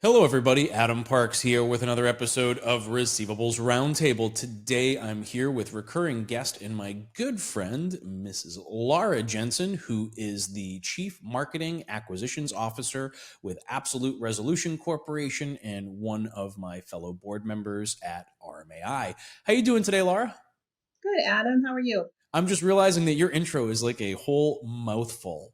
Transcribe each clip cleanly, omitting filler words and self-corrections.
Hello, everybody. Adam Parks here with another episode of Receivables Roundtable. Today, I'm here with recurring guest and my good friend, Mrs. Laura Jensen, who is the Chief Marketing Acquisitions Officer with Absolute Resolution Corporation and one of my fellow board members at RMAI. How you doing today, Laura? Good, Adam. How are you? I'm just realizing that your intro is like a whole mouthful.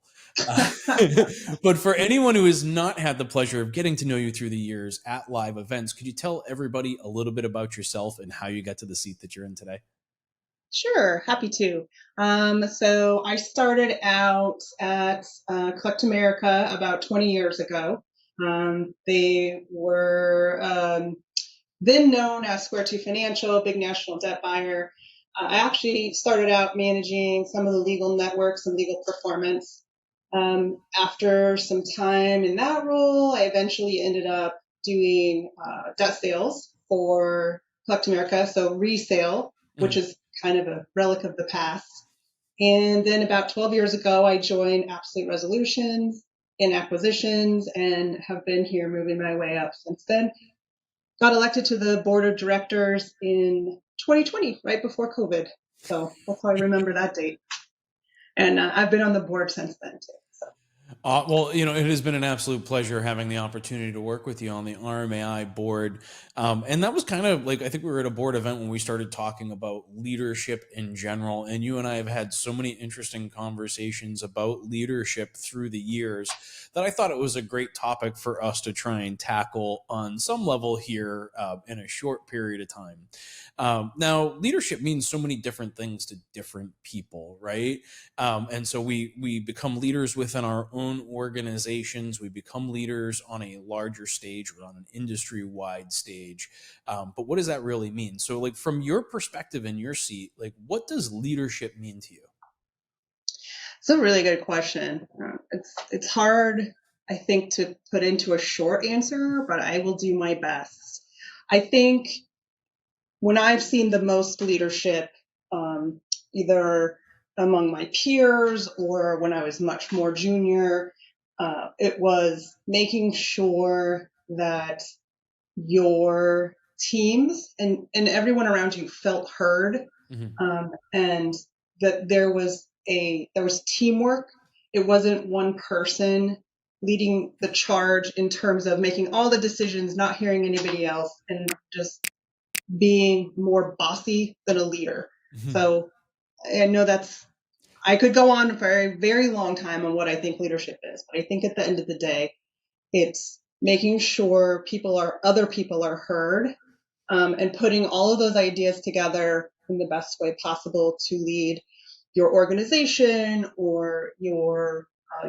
But for anyone who has not had the pleasure of getting to know you through the years at live events, could you tell everybody a little bit about yourself and how you got to the seat that you're in today? Sure, happy to. So I started out at Collect America about 20 years ago. They were then known as Square Two Financial, big national debt buyer. I actually started out managing some of the legal networks and legal performance. After some time in that role, I eventually ended up doing debt sales for Collect America, so resale, which is kind of a relic of the past. And then about 12 years ago, I joined Absolute Resolutions in acquisitions and have been here moving my way up since then. Got elected to the board of directors in 2020, right before COVID. So that's how I remember that date. And I've been on the board since then, too. Well, it has been an absolute pleasure having the opportunity to work with you on the RMAI board. And that was kind of like, I think we were at a board event when we started talking about leadership in general. And you and I have had so many interesting conversations about leadership through the years that I thought it was a great topic for us to try and tackle on some level here in a short period of time. Now, leadership means so many different things to different people, right? And so we become leaders within our own organizations. We become leaders on a larger stage or on an industry-wide stage. But what does that really mean? So like from your perspective in your seat, like what does leadership mean to you? It's a really good question. It's hard, I think, to put into a short answer, but I will do my best. I think when I've seen the most leadership, either among my peers or when I was much more junior, it was making sure that your teams and everyone around you felt heard, and that there was teamwork. It wasn't one person leading the charge in terms of making all the decisions, not hearing anybody else, and just being more bossy than a leader. So I know I could go on for a very long time on what I think leadership is, but I think at the end of the day, it's making sure other people are heard, and putting all of those ideas together in the best way possible to lead your organization or your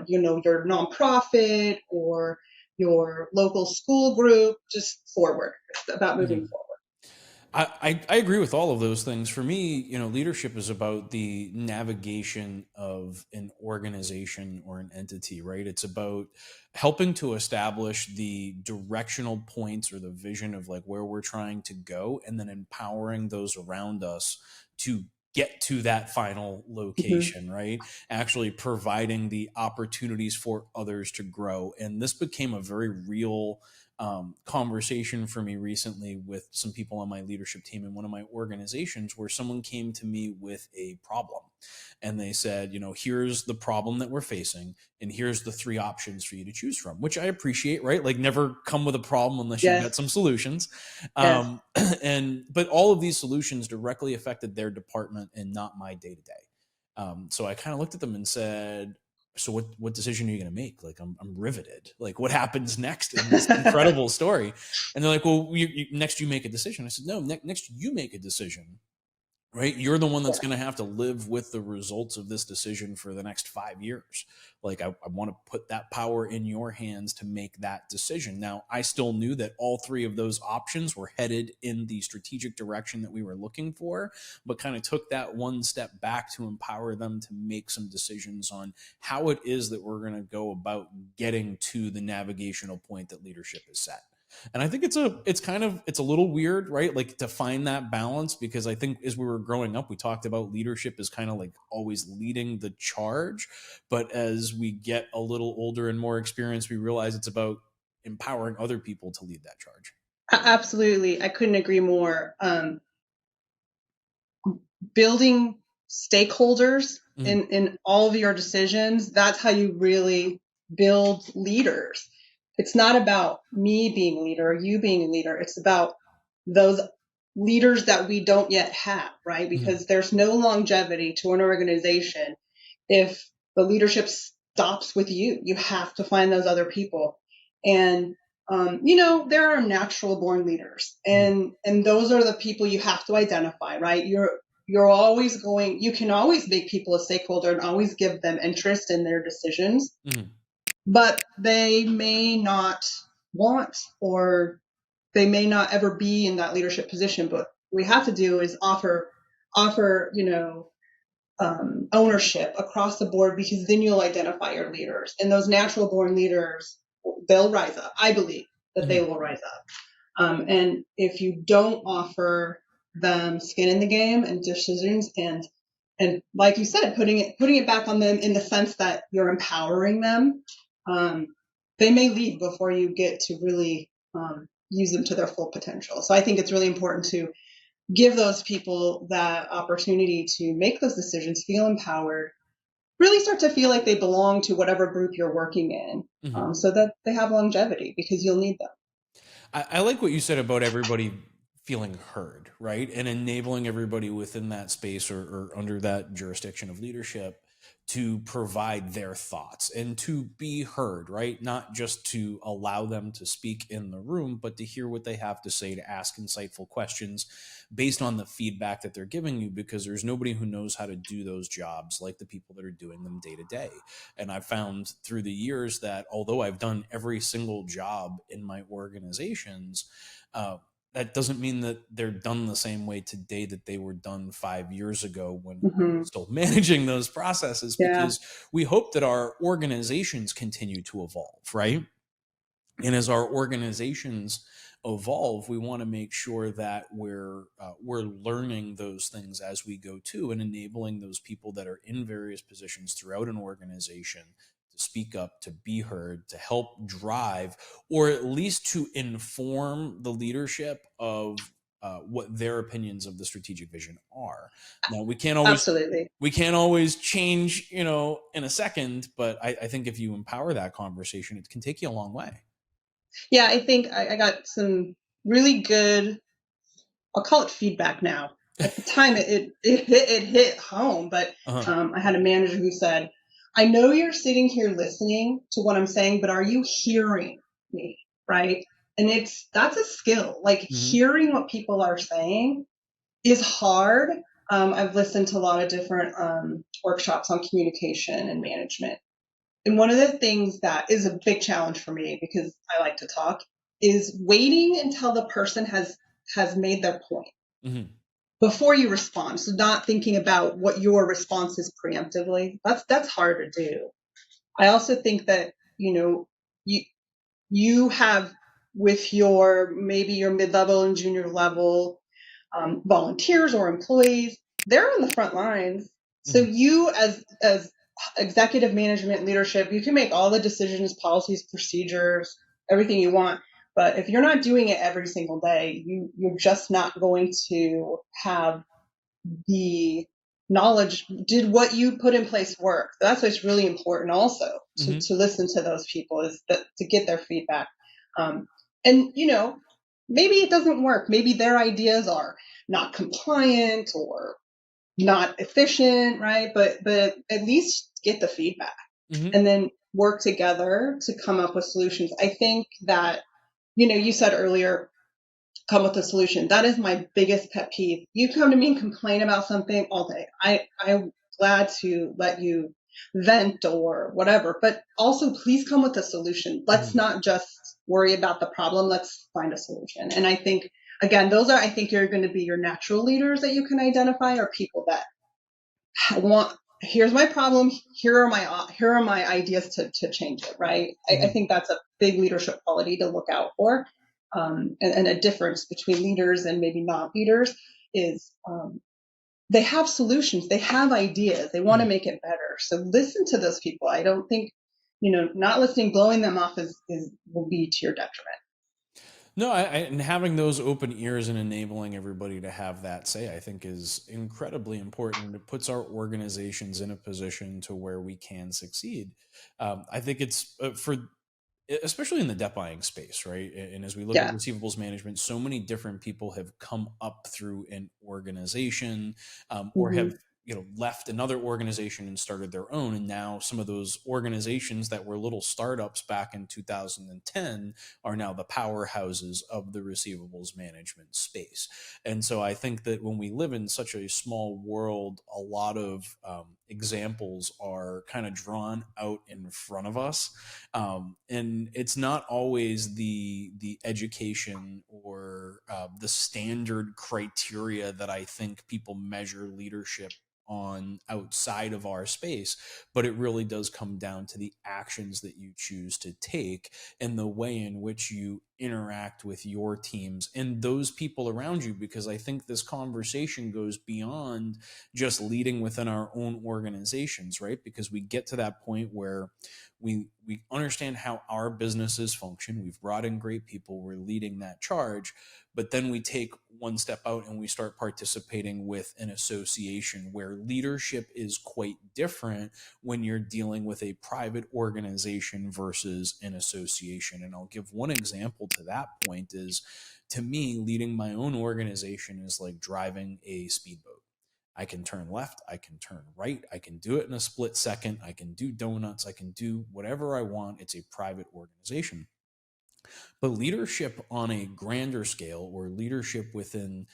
nonprofit or your local school group just forward. It's about moving forward. I agree with all of those things. For me, leadership is about the navigation of an organization or an entity, right? It's about helping to establish the directional points or the vision of like where we're trying to go, and then empowering those around us to get to that final location, right? Actually providing the opportunities for others to grow. And this became a very real conversation for me recently with some people on my leadership team in one of my organizations, where someone came to me with a problem and they said, here's the problem that we're facing and here's the 3 options for you to choose from, which I appreciate, right? Like never come with a problem unless you've got some solutions. But all of these solutions directly affected their department and not my day-to-day. So I kind of looked at them and said, so what decision are you going to make? Like, I'm riveted. Like, what happens next in this incredible story? And they're like, well, next you make a decision. I said, no, next you make a decision, right? You're the one that's going to have to live with the results of this decision for the next 5 years. Like, I want to put that power in your hands to make that decision. Now, I still knew that all 3 of those options were headed in the strategic direction that we were looking for, but kind of took that one step back to empower them to make some decisions on how it is that we're going to go about getting to the navigational point that leadership is set. And I think it's a little weird, right? Like to find that balance, because I think as we were growing up, we talked about leadership as kind of like always leading the charge. But as we get a little older and more experienced, we realize it's about empowering other people to lead that charge. Absolutely. I couldn't agree more. Building stakeholders Mhm. in all of your decisions, that's how you really build leaders. It's not about me being a leader or you being a leader. It's about those leaders that we don't yet have, right? Mhm. Because there's no longevity to an organization if the leadership stops with you. You have to find those other people. And there are natural born leaders, Mhm. and those are the people you have to identify, right? You can always make people a stakeholder and always give them interest in their decisions, Mhm. but they may not want, or they may not ever be in that leadership position. But what we have to do is offer ownership across the board, because then you'll identify your leaders, and those natural born leaders, they'll rise up. I believe that they Mhm. will rise up. And if you don't offer them skin in the game and decisions, and like you said, putting it back on them in the sense that you're empowering them, um, they may leave before you get to really use them to their full potential. So I think it's really important to give those people that opportunity to make those decisions, feel empowered, really start to feel like they belong to whatever group you're working in, Mhm. so that they have longevity, because you'll need them. I like what you said about everybody feeling heard, right? And enabling everybody within that space, or under that jurisdiction of leadership, to provide their thoughts and to be heard, right? Not just to allow them to speak in the room, but to hear what they have to say, to ask insightful questions based on the feedback that they're giving you, because there's nobody who knows how to do those jobs like the people that are doing them day to day. And I've found through the years that although I've done every single job in my organizations, uh, that doesn't mean that they're done the same way today that they were done 5 years ago when I was Mm-hmm. still managing those processes, Yeah. because we hope that our organizations continue to evolve, right? And as our organizations evolve, we want to make sure that we're learning those things as we go too, and enabling those people that are in various positions throughout an organization to speak up, to be heard, to help drive, or at least to inform the leadership of what their opinions of the strategic vision are. Now Absolutely. we can't always change, in a second, but I think if you empower that conversation, it can take you a long way. Yeah, I think I got some really good, I'll call it feedback now. At the time, it hit home, but Uh-huh. I had a manager who said, "I know you're sitting here listening to what I'm saying, but are you hearing me?" Right? And that's a skill. Like, Hmm. hearing what people are saying is hard. I've listened to a lot of different workshops on communication and management. And one of the things that is a big challenge for me, because I like to talk, is waiting until the person has made their point Hmm. before you respond. So not thinking about what your response is preemptively. That's hard to do. I also think that, you you have, with your, maybe your mid-level and junior level volunteers or employees, they're on the front lines. So Hmm. you, as executive management leadership, you can make all the decisions, policies, procedures, everything you want. But if you're not doing it every single day, you're just not going to have the knowledge. Did what you put in place work? That's what's really important also, Hmm. to listen to those people, is that, to get their feedback. Um, and maybe it doesn't work. Maybe their ideas are not compliant or not efficient, right? But at least get the feedback, Hmm. and then work together to come up with solutions. I think that, you said earlier, come with a solution. That is my biggest pet peeve. You come to me and complain about something all day. I'm glad to let you vent or whatever, but also please come with a solution. Let's Hmm. not just worry about the problem. Let's find a solution. And I think, again, I think you're going to be your natural leaders that you can identify, are people that want, here's my problem. Here are my ideas to change it. Right. I Hmm. think that's a big leadership quality to look out for. and a difference between leaders and maybe not leaders is they have solutions, they have ideas, they want to make it better. So listen to those people. I don't think, not listening, blowing them off will be to your detriment. No, and having those open ears and enabling everybody to have that say, I think, is incredibly important. It puts our organizations in a position to where we can succeed. I think it's for especially in the debt buying space, right? And as we look at Yeah. receivables management, so many different people have come up through an organization, or Mm-hmm. have left another organization and started their own, and now some of those organizations that were little startups back in 2010 are now the powerhouses of the receivables management space. And so I think that when we live in such a small world, a lot of examples are kind of drawn out in front of us, and it's not always the education or the standard criteria that I think people measure leadership on outside of our space, but it really does come down to the actions that you choose to take and the way in which you interact with your teams and those people around you. Because I think this conversation goes beyond just leading within our own organizations, right? Because we get to that point where we understand how our businesses function. We've brought in great people. We're leading that charge. But then we take one step out and we start participating with an association where leadership is quite different when you're dealing with a private organization versus an association. And I'll give one example to that point is, to me, leading my own organization is like driving a speedboat. I can turn left, I can turn right, I can do it in a split second, I can do donuts, I can do whatever I want. It's a private organization. But leadership on a grander scale, or leadership within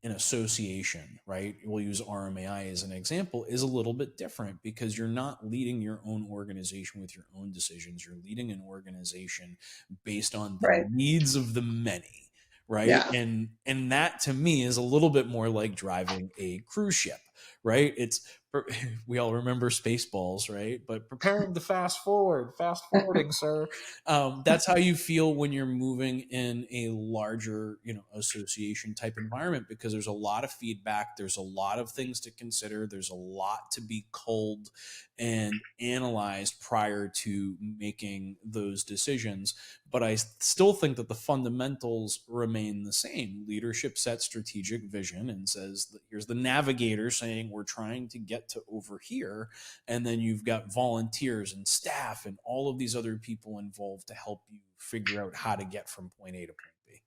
an association, right? We'll use RMAI as an example, is a little bit different because you're not leading your own organization with your own decisions. You're leading an organization based on the Right. needs of the many, right? Yeah. And that to me is a little bit more like driving a cruise ship, right? It's we all remember Spaceballs, right? But preparing to fast forwarding, sir. That's how you feel when you're moving in a larger, association type environment, because there's a lot of feedback, there's a lot of things to consider, there's a lot to be culled and analyzed prior to making those decisions. But I still think that the fundamentals remain the same. Leadership sets strategic vision and says that here's the navigator saying we're trying to get to over here, and then you've got volunteers and staff and all of these other people involved to help you figure out how to get from point A to point B.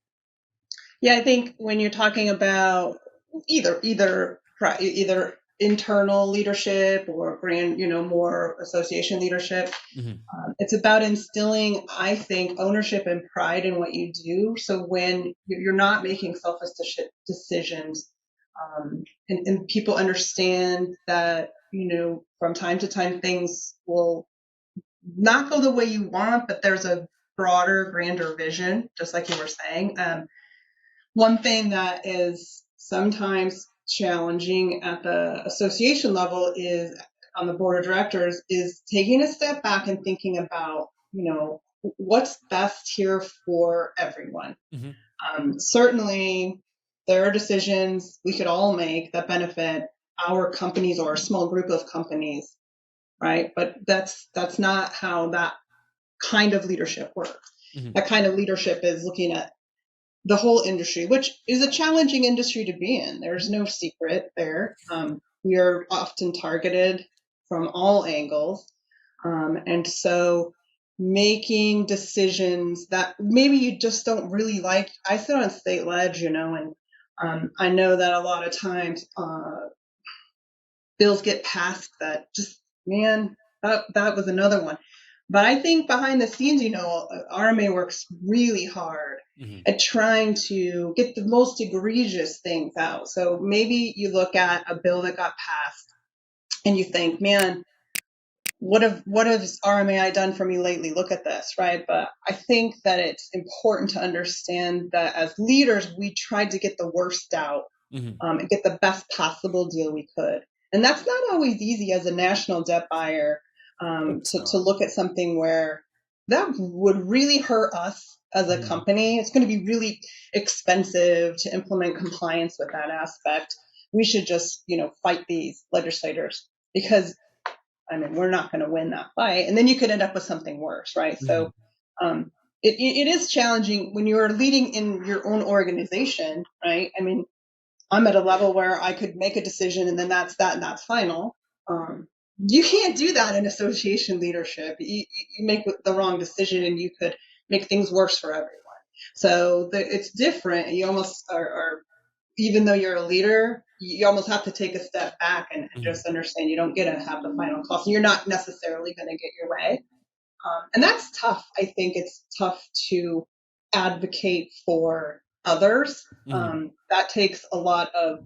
Yeah, I think when you're talking about either internal leadership or more association leadership, Mm-hmm. it's about instilling, I think, ownership and pride in what you do. So when you're not making selfish decisions, and people understand that, from time to time things will not go the way you want, but there's a broader, grander vision, just like you were saying. One thing that is sometimes challenging at the association level is on the board of directors is taking a step back and thinking about, what's best here for everyone. Mm-hmm. Certainly, there are decisions we could all make that benefit our companies or a small group of companies, right? But that's not how that kind of leadership works. Mm-hmm. That kind of leadership is looking at the whole industry, which is a challenging industry to be in. There's no secret there. We are often targeted from all angles. And so making decisions that maybe you just don't really like. I sit on state ledge, and I know that a lot of times bills get passed that just, man, that was another one. But I think behind the scenes, RMA works really hard Mm-hmm. at trying to get the most egregious things out. So maybe you look at a bill that got passed and you think, man, what has RMAI done for me lately? Look at this, right? But I think that it's important to understand that as leaders, we tried to get the worst out, Mm-hmm. and get the best possible deal we could. And that's not always easy as a national debt buyer, to look at something where that would really hurt us as a company. It's going to be really expensive to implement compliance with that aspect. We should just, fight these legislators because, we're not going to win that fight. And then you could end up with something worse, right? So it is challenging when you're leading in your own organization, right? I'm at a level where I could make a decision and then that's that and that's final. You can't do that in association leadership. You make the wrong decision and you could make things worse for everyone. So it's different. You almost are, even though you're a leader, you almost have to take a step back and just understand you don't get to have the final call. So you're not necessarily going to get your way. And that's tough. I think it's tough to advocate for others. That takes a lot of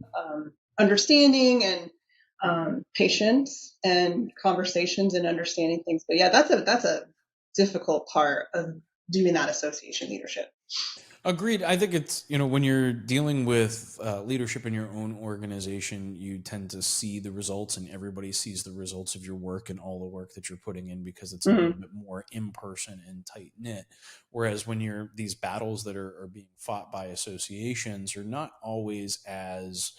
understanding and patience and conversations and understanding things. But yeah, that's a difficult part of doing that association leadership. Agreed. I think it's, when you're dealing with leadership in your own organization, you tend to see the results and everybody sees the results of your work and all the work that you're putting in because it's a little bit more in-person and tight knit. Whereas when you're these battles that are being fought by associations are not always as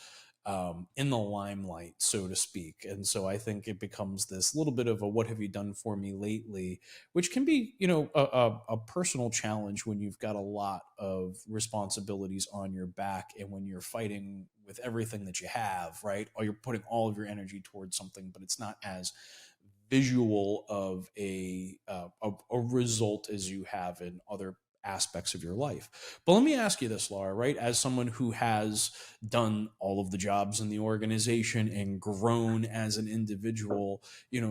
in the limelight, so to speak. And so I think it becomes this little bit of a what have you done for me lately, which can be, a personal challenge when you've got a lot of responsibilities on your back and when you're fighting with everything that you have, right? Or you're putting all of your energy towards something, but it's not as visual of a result as you have in other aspects of your life. But let me ask you this, Laura, right? As someone who has done all of the jobs in the organization and grown as an individual,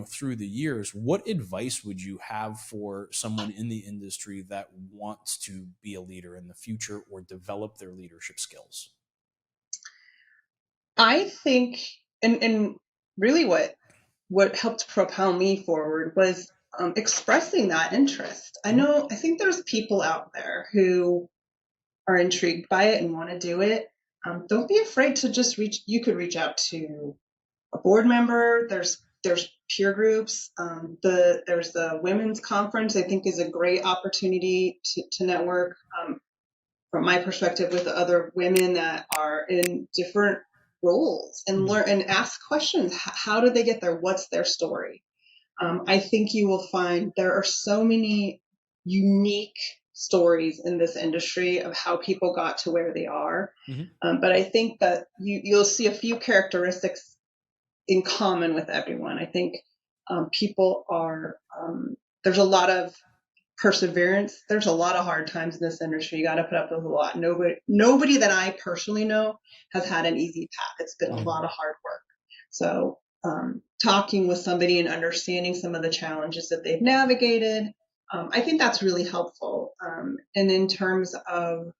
through the years, what advice would you have for someone in the industry that wants to be a leader in the future or develop their leadership skills? I think, and really what helped propel me forward was expressing that interest. I think there's people out there who are intrigued by it and want to do it. Don't be afraid to just you could reach out to a board member. There's peer groups. There's the women's conference, I think is a great opportunity to network from my perspective with other women that are in different roles and learn and ask questions. How did they get there? What's their story? I think you will find there are so many unique stories in this industry of how people got to where they are. But I think that you'll see a few characteristics in common with everyone. I think people are, there's a lot of perseverance. There's a lot of hard times in this industry. You got to put up with a lot. Nobody that I personally know has had an easy path. It's been a lot of hard work. So talking with somebody and understanding some of the challenges that they've navigated, I think that's really helpful. And in terms of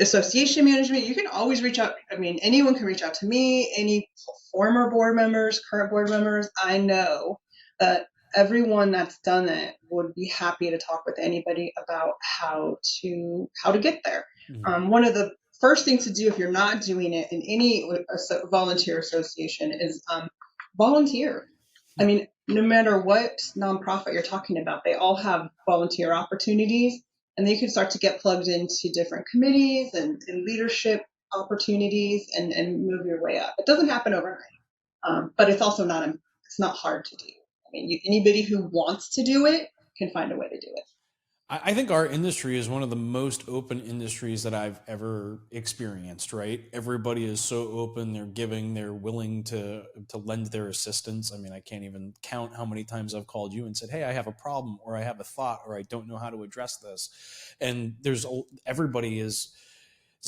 association management, you can always reach out. Anyone can reach out to me, any former board members, current board members. I know that everyone that's done it would be happy to talk with anybody about how to get there. One of the first things to do if you're not doing it in any volunteer association is volunteer. No matter what nonprofit you're talking about, they all have volunteer opportunities, and you can start to get plugged into different committees and leadership opportunities and move your way up. It doesn't happen overnight, but it's also it's not hard to do. Anybody who wants to do it can find a way to do it. I think our industry is one of the most open industries that I've ever experienced, right? Everybody is so open, they're giving, they're willing to lend their assistance. I can't even count how many times I've called you and said, "Hey, I have a problem or I have a thought or I don't know how to address this." And everybody is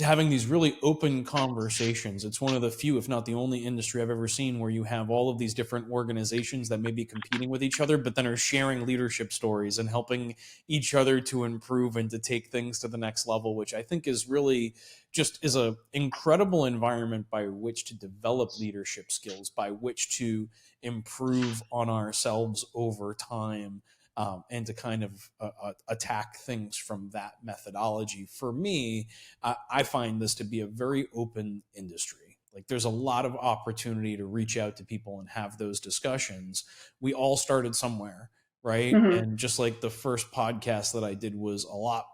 having these really open conversations. It's one of the few, if not the only industry I've ever seen where you have all of these different organizations that may be competing with each other, but then are sharing leadership stories and helping each other to improve and to take things to the next level, which I think is really just is a incredible environment by which to develop leadership skills, by which to improve on ourselves over time. And to kind of attack things from that methodology. For me, I find this to be a very open industry. Like there's a lot of opportunity to reach out to people and have those discussions. We all started somewhere, right? Mhm. And just like the first podcast that I did was a lot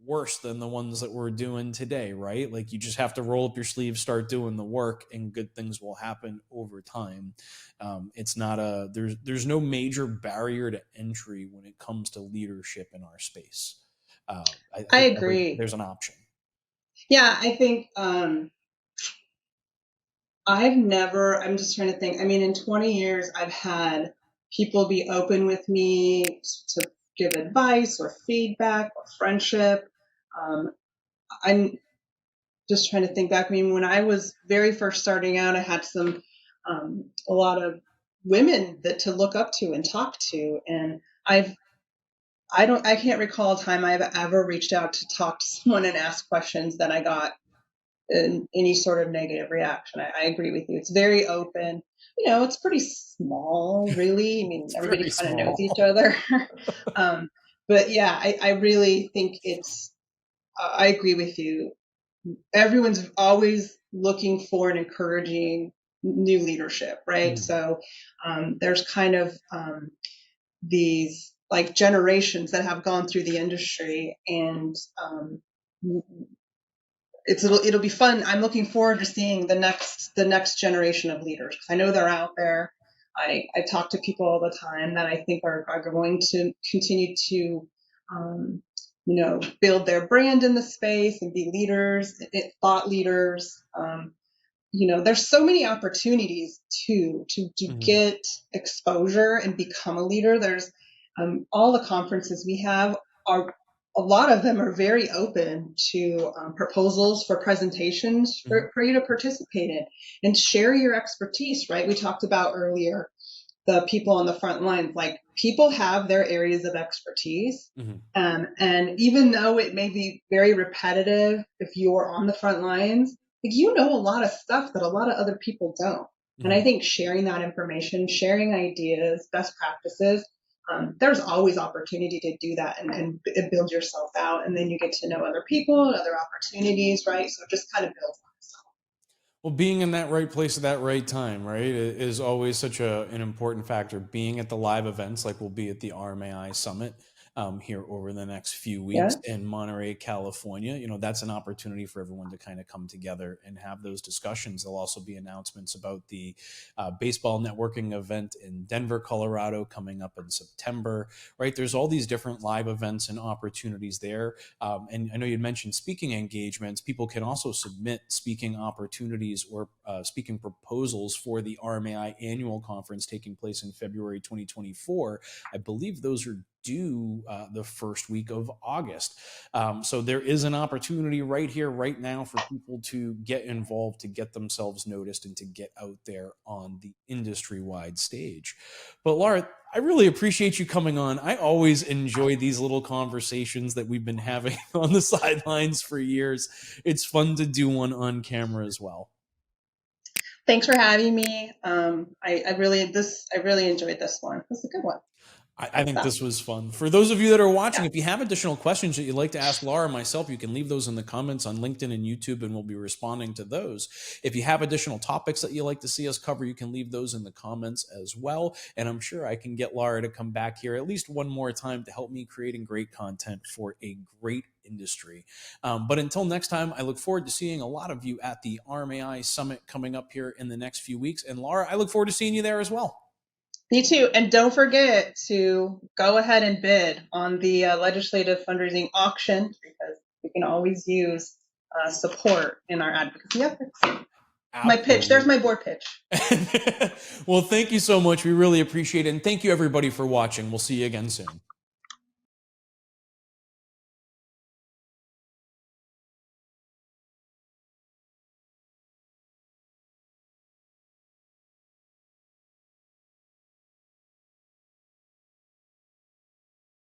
worse than the ones that we're doing today, right? Like you just have to roll up your sleeves, start doing the work, and good things will happen over time. It's not a there's no major barrier to entry when it comes to leadership in our space. I I think agree. there's an option. Yeah, I think I'm just trying to think. I mean, in 20 years, I've had people be open with me to give advice or feedback or friendship. Um, I'm just trying to think back. I mean, when I was very first starting out, I had a lot of women that to look up to and talk to. And I can't recall a time I've ever reached out to talk to someone and ask questions that I got any sort of negative reaction. I agree with you. It's very open. It's pretty small, really. I mean, It's everybody very kind of knows each small. other. um, but yeah, I really think I agree with you. Everyone's always looking for and encouraging new leadership, right? Mhm. So there's kind of these like generations that have gone through the industry, and it'll be fun. I'm looking forward to seeing the next generation of leaders. I know they're out there. I talk to people all the time that I think are going to continue to build their brand in the space and be leaders, thought leaders. There's so many opportunities to Mhm. get exposure and become a leader. There's all the conferences we have are a lot of them are very open to proposals for presentations Mhm. for you to participate in and share your expertise, right? We talked about earlier the people on the front lines, like people have their areas of expertise. Mhm. And even though it may be very repetitive, if you're on the front lines, like a lot of stuff that a lot of other people don't. And I Mhm. think sharing that information, sharing ideas, best practices, there's always opportunity to do that and build yourself out. And then you get to know other people and other opportunities, right? So it just kind of builds on itself. Well, being in that right place at that right time, right, is always such an important factor. Being at the live events, like we'll be at the RMAI Summit here over the next few weeks Yeah. in Monterey, California, that's an opportunity for everyone to kind of come together and have those discussions. There'll also be announcements about the baseball networking event in Denver, Colorado, coming up in September, right? There's all these different live events and opportunities there. And I know you mentioned speaking engagements. People can also submit speaking opportunities or speaking proposals for the RMAI annual conference taking place in February 2024. I believe those are due the first week of August. So there is an opportunity right here, right now for people to get involved, to get themselves noticed, and to get out there on the industry wide stage. But Laura, I really appreciate you coming on. I always enjoy these little conversations that we've been having on the sidelines for years. It's fun to do one on camera as well. Thanks for having me. I really enjoyed this one. This is a good one. I Good think stuff. this was fun. For those of you that are watching, Yeah. if you have additional questions that you'd like to ask Laura or myself, you can leave those in the comments on LinkedIn and YouTube, and we'll be responding to those. If you have additional topics that you'd like to see us cover, you can leave those in the comments as well. And I'm sure I can get Laura to come back here at least one more time to help me creating great content for a great industry. But until next time, I look forward to seeing a lot of you at the RMAI Summit coming up here in the next few weeks. And Laura, I look forward to seeing you there as well. Me too. And don't forget to go ahead and bid on the legislative fundraising auction because we can always use support in our advocacy efforts. My pitch. There's Absolutely. my board pitch. Well, thank you so much. We really appreciate it. And thank you, everybody, for watching. We'll see you again soon.